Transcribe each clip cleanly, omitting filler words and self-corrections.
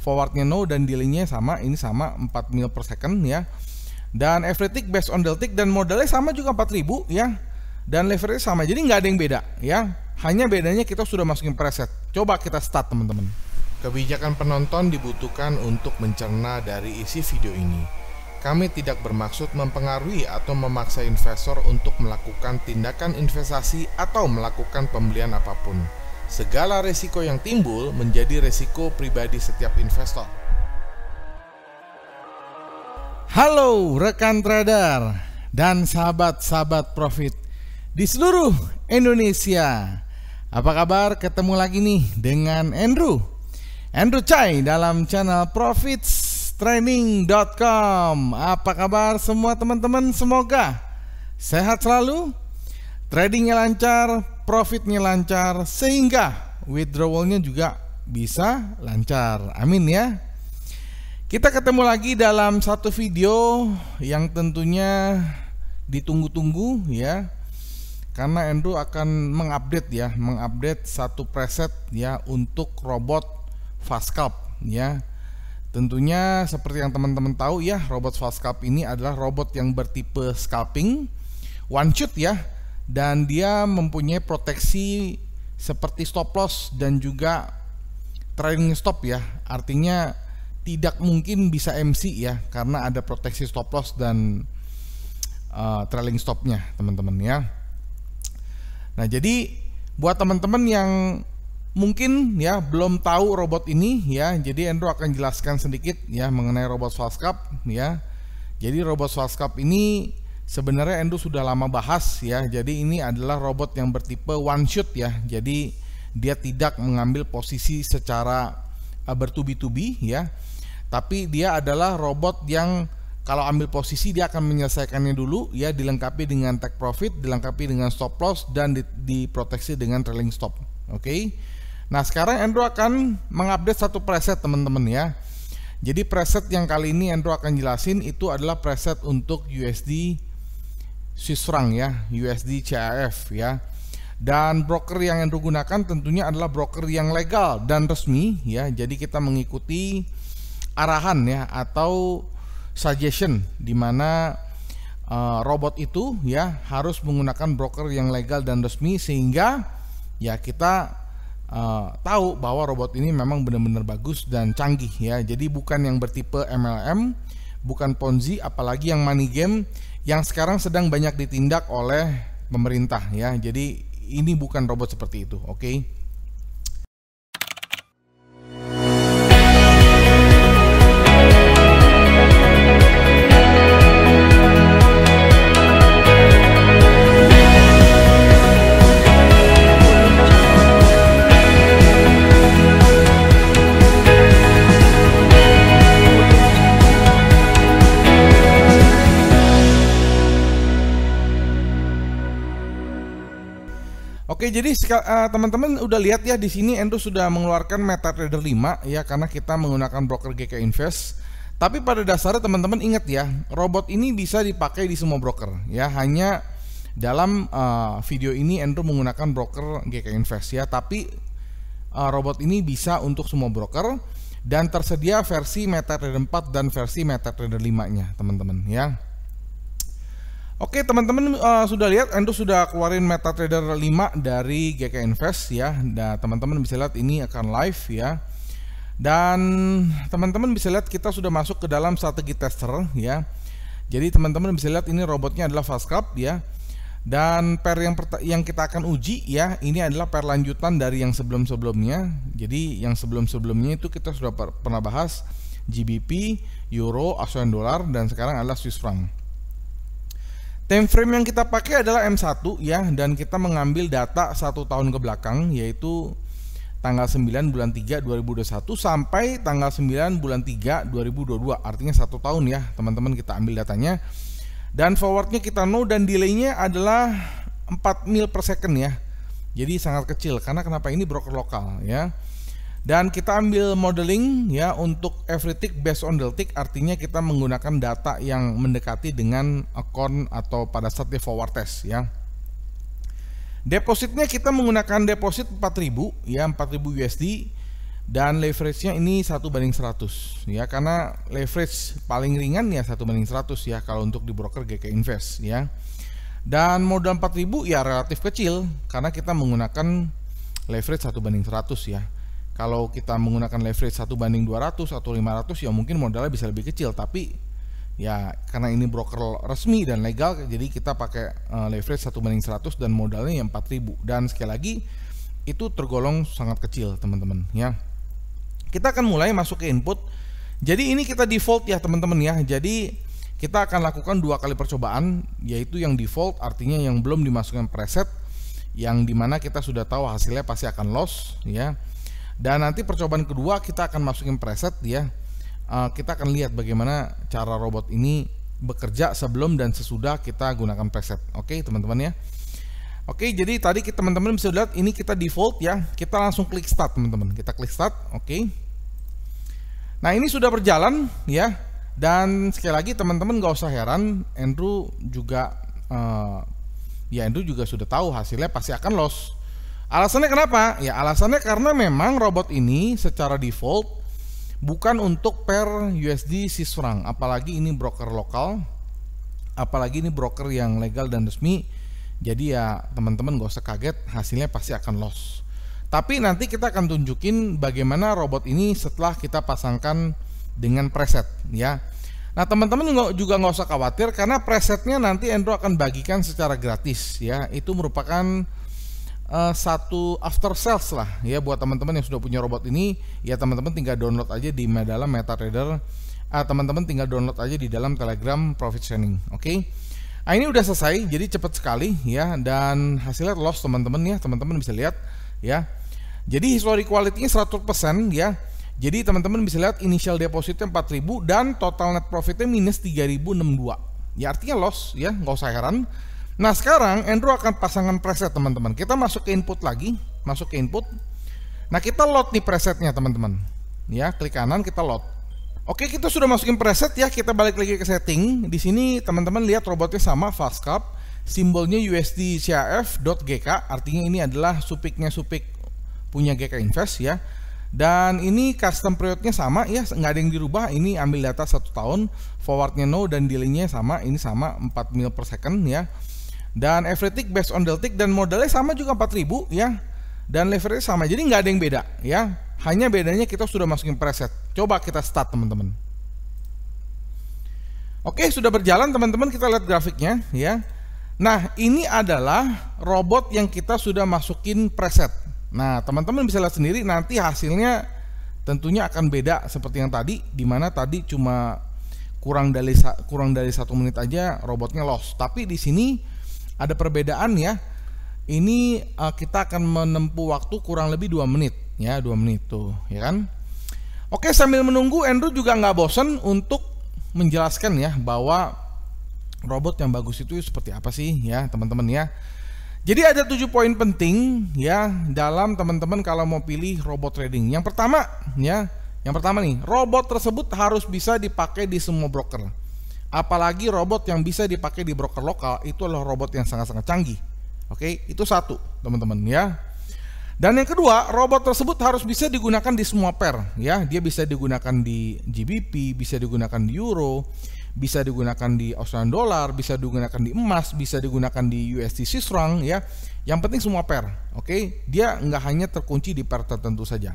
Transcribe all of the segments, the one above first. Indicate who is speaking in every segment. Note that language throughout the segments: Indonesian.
Speaker 1: forwardnya no dan delaynya sama, ini sama 4 mil per second ya. Dan every tick based on delta tick dan modalnya sama juga 4000 ya. Dan leverage sama, jadi nggak ada yang beda ya. Hanya bedanya kita sudah masukin preset. Coba kita start teman-teman.
Speaker 2: Kebijakan penonton dibutuhkan untuk mencerna dari isi video ini. Kami tidak bermaksud mempengaruhi atau memaksa investor untuk melakukan tindakan investasi atau melakukan pembelian apapun. Segala risiko yang timbul menjadi risiko pribadi setiap investor.
Speaker 1: Halo rekan trader dan sahabat-sahabat profit di seluruh Indonesia. Apa kabar? Ketemu lagi nih dengan Andrew Chai dalam channel profitstrading.com. Apa kabar semua teman-teman? Semoga sehat selalu, tradingnya lancar, profitnya lancar, sehingga withdrawalnya juga bisa lancar. Amin ya. Kita ketemu lagi dalam satu video yang tentunya ditunggu-tunggu ya, karena Andrew akan mengupdate satu preset ya untuk robot fast scalp ya. Tentunya seperti yang teman-teman tahu ya, robot fast scalp ini adalah robot yang bertipe scalping one shot ya, dan dia mempunyai proteksi seperti stop loss dan juga trailing stop ya. Artinya tidak mungkin bisa MC ya, karena ada proteksi stop loss dan trailing stopnya teman-teman ya. Nah, jadi buat teman-teman yang mungkin ya belum tahu robot ini ya, jadi Andrew akan jelaskan sedikit ya mengenai robot fast scalp ya. Jadi robot fast scalp ini sebenarnya Andrew sudah lama bahas ya. Jadi ini adalah robot yang bertipe one shot ya. Jadi dia tidak mengambil posisi secara bertubi-tubi ya. Tapi dia adalah robot yang kalau ambil posisi dia akan menyelesaikannya dulu ya, dilengkapi dengan take profit, dilengkapi dengan stop loss dan diproteksi dengan trailing stop. Oke. Nah, sekarang Andrew akan mengupdate satu preset teman-teman ya. Jadi preset yang kali ini Andrew akan jelasin itu adalah preset untuk USD Swiss franc ya, USD CHF ya. Dan broker yang Andrew gunakan tentunya adalah broker yang legal dan resmi ya. Jadi kita mengikuti arahan ya atau suggestion di mana robot itu ya harus menggunakan broker yang legal dan resmi, sehingga ya kita tahu bahwa robot ini memang benar-benar bagus dan canggih ya. Jadi bukan yang bertipe MLM, bukan Ponzi, apalagi yang money game yang sekarang sedang banyak ditindak oleh pemerintah ya. Jadi ini bukan robot seperti itu, oke? Oke, jadi teman-teman udah lihat ya, di sini Andrew sudah mengeluarkan MetaTrader 5 ya, karena kita menggunakan broker GK Invest. Tapi pada dasarnya teman-teman ingat ya, robot ini bisa dipakai di semua broker ya. Hanya dalam video ini Andrew menggunakan broker GK Invest ya, tapi robot ini bisa untuk semua broker dan tersedia versi MetaTrader 4 dan versi MetaTrader 5-nya teman-teman ya. Oke teman-teman, sudah lihat Andrew sudah keluarin MetaTrader 5 dari GK Invest ya. Nah, teman-teman bisa lihat ini akan live ya. Dan teman-teman bisa lihat kita sudah masuk ke dalam strategi tester ya. Jadi teman-teman bisa lihat ini robotnya adalah fast scalp ya. Dan pair yang kita akan uji ya, ini adalah pair lanjutan dari yang sebelum-sebelumnya. Jadi yang sebelum-sebelumnya itu kita sudah pernah bahas GBP, Euro, Australian Dollar, dan sekarang adalah Swiss franc. Time frame yang kita pakai adalah M1 ya, dan kita mengambil data 1 tahun ke belakang, yaitu tanggal 9 bulan 3 2021 sampai tanggal 9 bulan 3 2022. Artinya 1 tahun ya teman-teman, kita ambil datanya. Dan forwardnya kita know dan delaynya adalah 4 mil per second ya. Jadi sangat kecil, karena kenapa, ini broker lokal ya. Dan kita ambil modeling ya untuk every tick based on delta tick, artinya kita menggunakan data yang mendekati dengan account atau pada saat di forward test ya. Depositnya kita menggunakan deposit 4.000 ya, 4.000 USD. dan leverage-nya ini 1:100 ya, karena leverage paling ringan ya 1:100 ya kalau untuk di broker GK Invest ya. Dan modal 4.000 ya relatif kecil karena kita menggunakan leverage 1:100 ya. Kalau kita menggunakan leverage 1:200 atau 500 ya mungkin modalnya bisa lebih kecil, tapi ya karena ini broker resmi dan legal jadi kita pakai leverage 1:100 dan modalnya yang 4.000, dan sekali lagi itu tergolong sangat kecil teman-teman ya. Kita akan mulai masuk ke input. Jadi ini kita default ya teman-teman ya. Jadi kita akan lakukan 2 kali percobaan, yaitu yang default artinya yang belum dimasukkan preset, yang dimana kita sudah tahu hasilnya pasti akan loss ya. Dan nanti percobaan kedua kita akan masukin preset ya. Kita akan lihat bagaimana cara robot ini bekerja sebelum dan sesudah kita gunakan preset. Oke teman-teman ya. Oke, jadi tadi teman-teman bisa lihat ini kita default ya. Kita langsung klik start teman-teman. Kita klik start. Oke. Nah ini sudah berjalan ya. Dan sekali lagi teman-teman gak usah heran, Andrew juga sudah tahu hasilnya pasti akan loss. Alasannya kenapa? Ya alasannya karena memang robot ini secara default bukan untuk per USD Swiss franc, apalagi ini broker lokal, apalagi ini broker yang legal dan resmi. Jadi ya teman-teman gak usah kaget, hasilnya pasti akan loss. Tapi nanti kita akan tunjukin bagaimana robot ini setelah kita pasangkan dengan preset ya. Nah teman-teman juga nggak usah khawatir karena presetnya nanti Andrew akan bagikan secara gratis ya. Itu merupakan satu after sales lah ya buat teman-teman yang sudah punya robot ini. Ya teman-teman tinggal download aja di dalam MetaTrader. Teman-teman tinggal download aja di dalam Telegram Profit Sharing. Oke. Nah ini udah selesai, jadi cepat sekali ya, dan hasilnya loss teman-teman ya, teman-teman bisa lihat ya. Jadi history quality-nya 100% ya. Jadi teman-teman bisa lihat initial depositnya 4.000 dan total net profitnya minus 3.062. Ya artinya loss ya, nggak usah heran. Nah sekarang Andrew akan pasangkan preset teman-teman. Kita masuk ke input lagi, masuk ke input. Nah kita load nih presetnya teman-teman. Ya klik kanan kita load. Oke, kita sudah masukin preset ya. Kita balik lagi ke setting. Di sini teman-teman lihat robotnya sama, FastCap, simbolnya USD CHF.GK, artinya ini adalah supiknya supik punya GK Invest ya. Dan ini custom periodnya sama ya, nggak ada yang dirubah. Ini ambil data 1 tahun, forwardnya no dan dealingnya sama, ini sama 4 mil per second ya. Dan every tick based on delta tick dan modalnya sama juga 4.000 ya. Dan leverage sama, jadi nggak ada yang beda ya. Hanya bedanya kita sudah masukin preset. Coba kita start teman-teman. Oke, sudah berjalan teman-teman, kita lihat grafiknya ya. Nah ini adalah robot yang kita sudah masukin preset. Nah teman-teman bisa lihat sendiri nanti hasilnya tentunya akan beda seperti yang tadi, dimana tadi cuma kurang dari 1 menit aja robotnya loss. Tapi di sini ada perbedaan ya. Ini kita akan menempuh waktu kurang lebih 2 menit ya, 2 menit tuh ya kan. Oke, sambil menunggu Andrew juga nggak bosan untuk menjelaskan ya bahwa robot yang bagus itu seperti apa sih ya teman-teman ya. Jadi ada 7 poin penting ya dalam teman-teman kalau mau pilih robot trading. Yang pertama ya, yang pertama nih, robot tersebut harus bisa dipakai di semua broker. Apalagi robot yang bisa dipakai di broker lokal itu adalah robot yang sangat-sangat canggih. Oke, itu satu teman-teman ya. Dan yang kedua, robot tersebut harus bisa digunakan di semua pair ya. Dia bisa digunakan di GBP, bisa digunakan di euro, bisa digunakan di Australian dollar, bisa digunakan di emas, bisa digunakan di USD Swiss franc ya. Yang penting semua pair. Oke, dia nggak hanya terkunci di pair tertentu saja.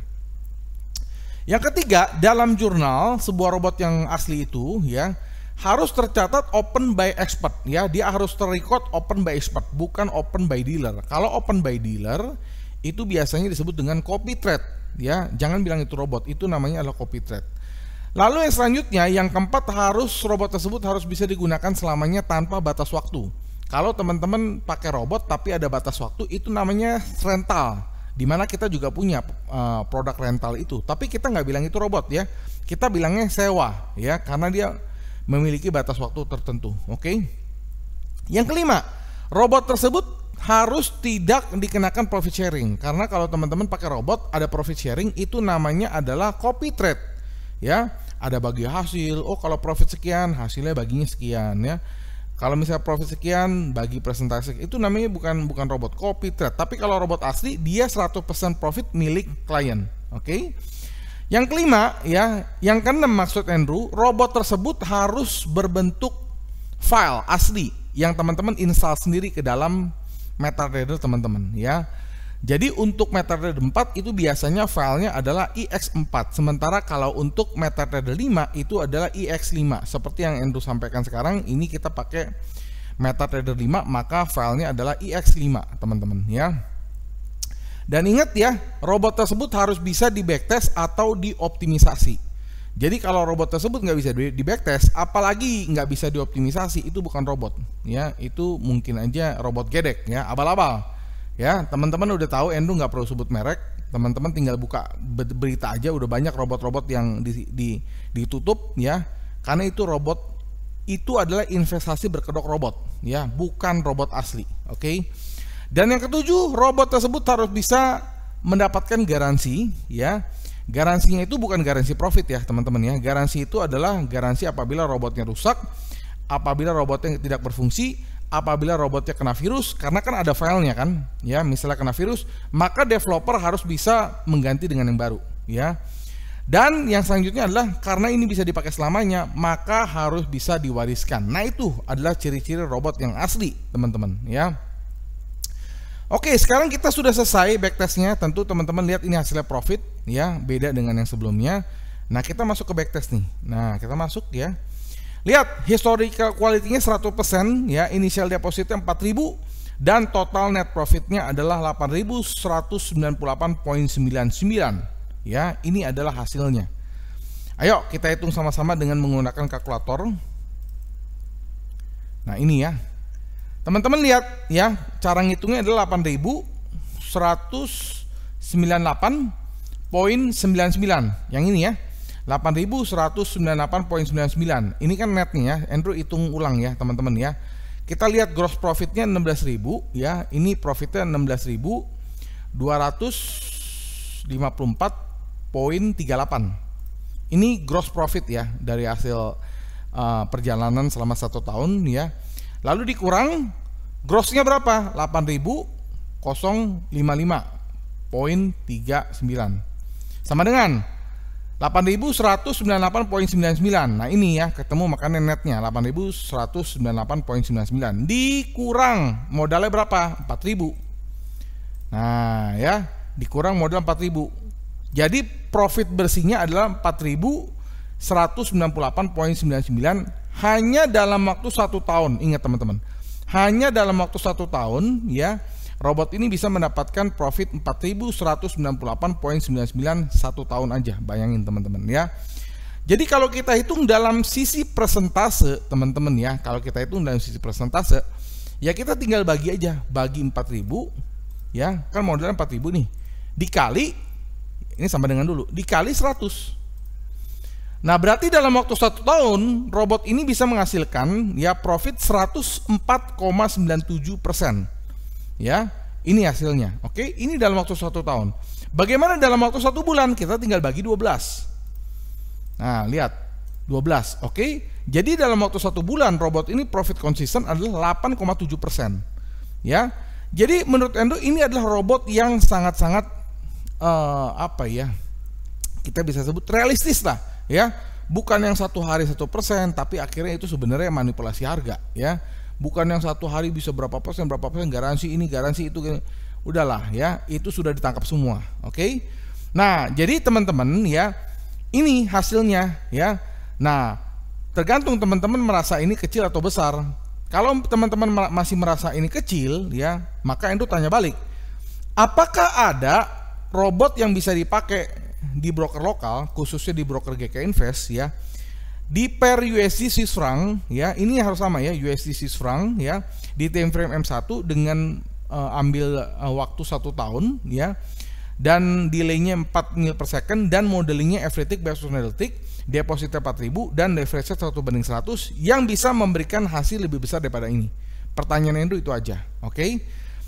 Speaker 1: Yang ketiga, dalam jurnal sebuah robot yang asli itu ya harus tercatat open by expert ya. Dia harus terrecord open by expert, bukan open by dealer. Kalau open by dealer itu biasanya disebut dengan copy trade ya. Jangan bilang itu robot, itu namanya adalah copy trade. Lalu yang selanjutnya, yang keempat, robot tersebut harus bisa digunakan selamanya tanpa batas waktu. Kalau teman-teman pakai robot tapi ada batas waktu, itu namanya rental, dimana kita juga punya produk rental itu, tapi kita nggak bilang itu robot ya, kita bilangnya sewa ya, karena dia memiliki batas waktu tertentu. Oke. Yang kelima, robot tersebut harus tidak dikenakan profit sharing, karena kalau teman-teman pakai robot ada profit sharing, itu namanya adalah copy trade ya. Ada bagi hasil, oh kalau profit sekian hasilnya baginya sekian ya. Kalau misalnya profit sekian bagi presentasi, itu namanya bukan robot copy trade. Tapi kalau robot asli dia 100% profit milik klien Oke. Yang kelima ya, yang keenam maksud Andrew, robot tersebut harus berbentuk file asli yang teman-teman install sendiri ke dalam MetaTrader teman-teman ya. Jadi untuk MetaTrader 4 itu biasanya filenya adalah IX4, sementara kalau untuk MetaTrader 5 itu adalah IX5. Seperti yang Andrew sampaikan sekarang, ini kita pakai MetaTrader 5, maka filenya adalah IX5 teman-teman ya. Dan ingat ya, robot tersebut harus bisa di backtest atau dioptimisasi. Jadi kalau robot tersebut nggak bisa di backtest, apalagi nggak bisa dioptimisasi, itu bukan robot ya, itu mungkin aja robot gedek ya, abal-abal. Ya, teman-teman udah tahu, Andrew nggak perlu sebut merek, teman-teman tinggal buka berita aja, udah banyak robot-robot yang ditutup ya, karena itu robot itu adalah investasi berkedok robot ya, bukan robot asli. Oke. Dan yang ketujuh, robot tersebut harus bisa mendapatkan garansi ya. Garansinya itu bukan garansi profit ya teman-teman ya, garansi itu adalah garansi apabila robotnya rusak, apabila robotnya tidak berfungsi, apabila robotnya kena virus, karena kan ada filenya kan ya, misalnya kena virus, maka developer harus bisa mengganti dengan yang baru ya. Dan yang selanjutnya adalah karena ini bisa dipakai selamanya, maka harus bisa diwariskan. Nah, itu adalah ciri-ciri robot yang asli teman-teman ya. Oke, sekarang kita sudah selesai backtestnya. Tentu teman-teman lihat ini hasilnya profit ya, beda dengan yang sebelumnya. Nah, kita masuk ke backtest nih. Nah, kita masuk ya. Lihat historical quality-nya 100% ya, initial depositnya 4.000 dan total net profitnya adalah 8.198,99 ya. Ini adalah hasilnya. Ayo kita hitung sama-sama dengan menggunakan kalkulator. Nah, ini ya. Teman-teman lihat ya, cara ngitungnya adalah 8.198,99 yang ini ya. 8.198,99. Ini kan netnya ya. Andrew hitung ulang ya teman-teman ya. Kita lihat gross profitnya 16.000 ya. Ini profitnya 16.254,38. Ini gross profit ya dari hasil perjalanan selama 1 tahun ya. Lalu dikurang grossnya berapa? 8.055,39 sama dengan 8.198,99. Nah, ini ya ketemu, makanya netnya 8.198,99 dikurang modalnya berapa? 4.000. Nah ya, dikurang modal 4.000, jadi profit bersihnya adalah 4.198,99 hanya dalam waktu 1 tahun. Ingat teman-teman, hanya dalam waktu 1 tahun ya, robot ini bisa mendapatkan profit 4.198,99 1 tahun aja. Bayangin teman-teman ya. Jadi kalau kita hitung dalam sisi persentase teman-teman ya, kalau kita hitung dalam sisi persentase ya, kita tinggal bagi aja, bagi 4.000 ya, kan modalnya 4.000 nih, dikali, ini sama dengan dulu, dikali 100. Nah, berarti dalam waktu 1 tahun robot ini bisa menghasilkan ya profit 104,97%. Ya, ini hasilnya. Oke, ini dalam waktu 1 tahun. Bagaimana dalam waktu 1 bulan? Kita tinggal bagi 12. Nah, lihat 12. Oke, jadi dalam waktu 1 bulan robot ini profit konsisten adalah 8,7%. Ya, jadi menurut Andrew ini adalah robot yang sangat-sangat apa ya? Kita bisa sebut realistis lah. Ya, bukan yang 1 hari 1%, tapi akhirnya itu sebenarnya manipulasi harga ya. Bukan yang 1 hari bisa berapa persen garansi ini garansi itu, udahlah ya, itu sudah ditangkap semua. Oke. Nah, jadi teman-teman ya, ini hasilnya ya. Nah, tergantung teman-teman merasa ini kecil atau besar. Kalau teman-teman masih merasa ini kecil ya, maka Andrew tanya balik, apakah ada robot yang bisa dipakai di broker lokal, khususnya di broker GK Invest ya, di pair USD Swiss franc ya, ini harus sama ya, USD Swiss franc ya, di time frame M1 dengan ambil waktu 1 tahun ya, dan delaynya 4 mil per second, dan modelingnya everytick versus analytic, depositnya 4.000 dan leverage-nya 1:100 yang bisa memberikan hasil lebih besar daripada ini. Pertanyaan itu aja. Oke.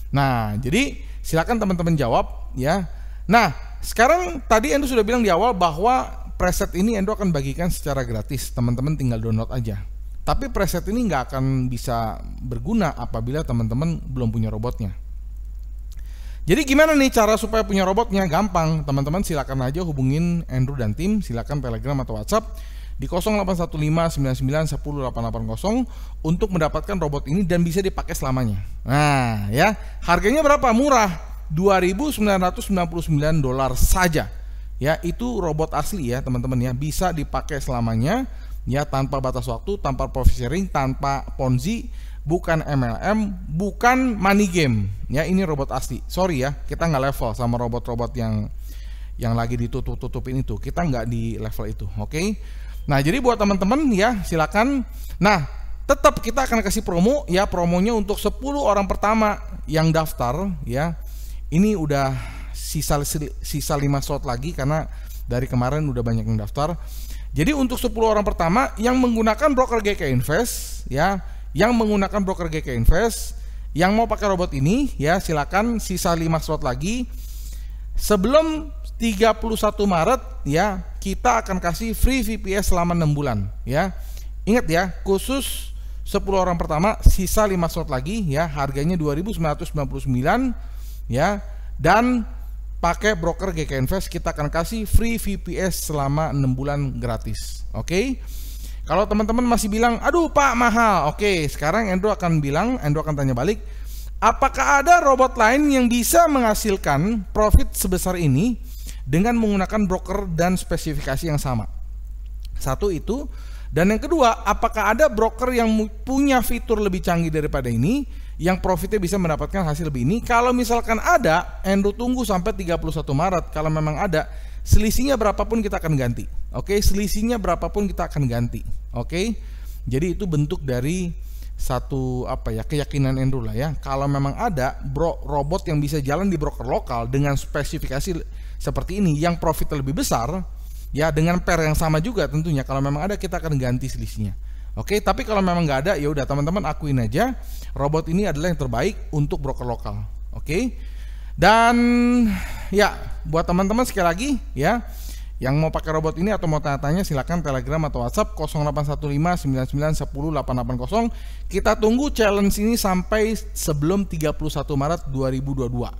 Speaker 1: Nah, jadi silakan teman-teman jawab ya. Nah, sekarang tadi Andrew sudah bilang di awal bahwa preset ini Andrew akan bagikan secara gratis, teman-teman tinggal download aja. Tapi preset ini nggak akan bisa berguna apabila teman-teman belum punya robotnya. Jadi gimana nih cara supaya punya robotnya? Gampang, teman-teman silakan aja hubungin Andrew dan tim, silakan Telegram atau WhatsApp di 081599108880 untuk mendapatkan robot ini dan bisa dipakai selamanya. Nah, ya, harganya berapa? Murah, $2.999 saja. Ya, itu robot asli ya, teman-teman ya, bisa dipakai selamanya ya, tanpa batas waktu, tanpa profit sharing, tanpa Ponzi, bukan MLM, bukan money game. Ya, ini robot asli. Sorry ya, kita nggak level sama robot-robot yang lagi ditutup-tutupin itu. Kita nggak di level itu, oke? Nah, jadi buat teman-teman ya, silakan. Nah, tetap kita akan kasih promo ya, promonya untuk 10 orang pertama yang daftar ya. Ini udah sisa 5 slot lagi karena dari kemarin udah banyak yang daftar. Jadi untuk 10 orang pertama yang menggunakan broker GK Invest ya, yang menggunakan broker GK Invest, yang mau pakai robot ini ya, silakan, sisa 5 slot lagi. Sebelum 31 Maret ya, kita akan kasih free VPS selama 6 bulan ya. Ingat ya, khusus 10 orang pertama, sisa 5 slot lagi ya, harganya 2.999 ya, dan pakai broker GK Invest kita akan kasih free VPS selama 6 bulan gratis. Oke? Kalau teman-teman masih bilang, aduh Pak mahal, oke, sekarang Andrew akan tanya balik, apakah ada robot lain yang bisa menghasilkan profit sebesar ini dengan menggunakan broker dan spesifikasi yang sama? Satu itu, dan yang kedua, apakah ada broker yang punya fitur lebih canggih daripada ini, yang profitnya bisa mendapatkan hasil lebih ini? Kalau misalkan ada, Andrew tunggu sampai 31 Maret, kalau memang ada, selisihnya berapapun kita akan ganti. Oke, selisihnya berapapun kita akan ganti. Oke, jadi itu bentuk dari satu keyakinan Andrew lah ya. Kalau memang ada robot yang bisa jalan di broker lokal dengan spesifikasi seperti ini yang profit lebih besar ya, dengan pair yang sama juga tentunya, kalau memang ada kita akan ganti selisihnya. Oke, tapi kalau memang nggak ada, ya udah teman-teman akuin aja robot ini adalah yang terbaik untuk broker lokal. Oke. Dan ya, buat teman-teman sekali lagi ya, yang mau pakai robot ini atau mau tanya-tanya, silakan Telegram atau WhatsApp 081599108880. Kita tunggu challenge ini sampai sebelum 31 Maret 2022.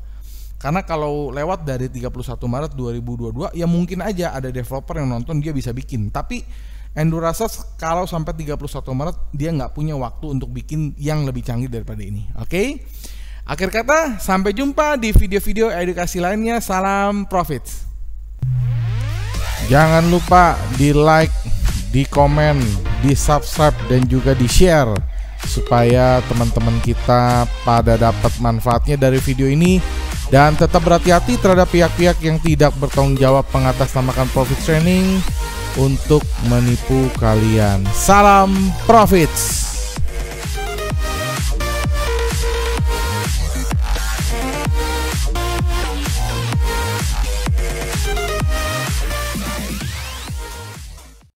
Speaker 1: Karena kalau lewat dari 31 Maret 2022 ya mungkin aja ada developer yang nonton, dia bisa bikin. Tapi Andrew rasa kalau sampai 31 Maret dia nggak punya waktu untuk bikin yang lebih canggih daripada ini. Oke? Akhir kata, sampai jumpa di video-video edukasi lainnya. Salam profit.
Speaker 2: Jangan lupa di like, di komen, di subscribe, dan juga di share supaya teman-teman kita pada dapat manfaatnya dari video ini. Dan tetap berhati-hati terhadap pihak-pihak yang tidak bertanggung jawab mengatasnamakan profit training untuk menipu kalian. Salam profits.